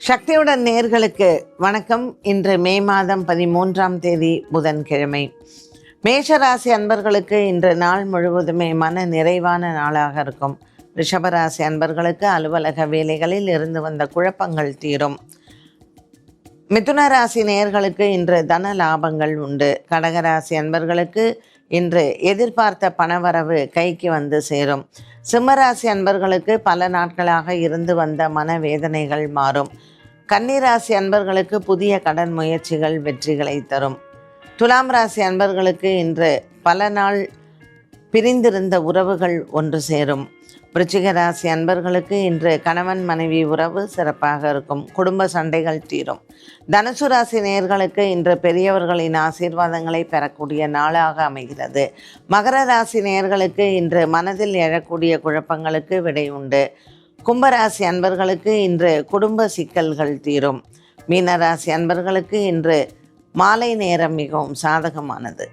சக்தியுடன் நேர்களுக்கு வணக்கம். இன்று மே மாதம் 13ஆம் தேதி புதன்கிழமை. மேஷராசி அன்பர்களுக்கு இன்று நாள் முழுவதுமே மன நிறைவான நாளாக இருக்கும். ரிஷபராசி அன்பர்களுக்கு அலுவலக வேலைகளில் இருந்து வந்த குழப்பங்கள் தீரும். மிதுன ராசி நேயர்களுக்கு இன்று தன லாபங்கள் உண்டு. கடகராசி அன்பர்களுக்கு இன்று எதிர்பார்த்த பணவரவு கைக்கு வந்து சேரும். சிம்மராசி அன்பர்களுக்கு பல நாட்களாக இருந்து வந்த மனவேதனைகள் மாறும். கன்னிராசி அன்பர்களுக்கு புதிய கடன் முயற்சிகள் வெற்றிகளை தரும். துலாம் ராசி அன்பர்களுக்கு இன்று பல நாள் பிரிந்திருந்த உறவுகள் ஒன்று சேரும். விருச்சிக ராசி அன்பர்களுக்கு இன்று கணவன் மனைவி உறவு சிறப்பாக இருக்கும். குடும்ப சண்டைகள் தீரும். தனுசு ராசி நேயர்களுக்கு இன்று பெரியவர்களின் ஆசீர்வாதங்களை பெறக்கூடிய நாளாக அமைகிறது. மகர ராசி நேயர்களுக்கு இன்று மனதில் எழக்கூடிய குழப்பங்களுக்கு விடை உண்டு. கும்பராசி அன்பர்களுக்கு இன்று குடும்ப சிக்கல்கள் தீரும். மீனராசி அன்பர்களுக்கு இன்று மாலை நேரம் மிகவும் சாதகமானது.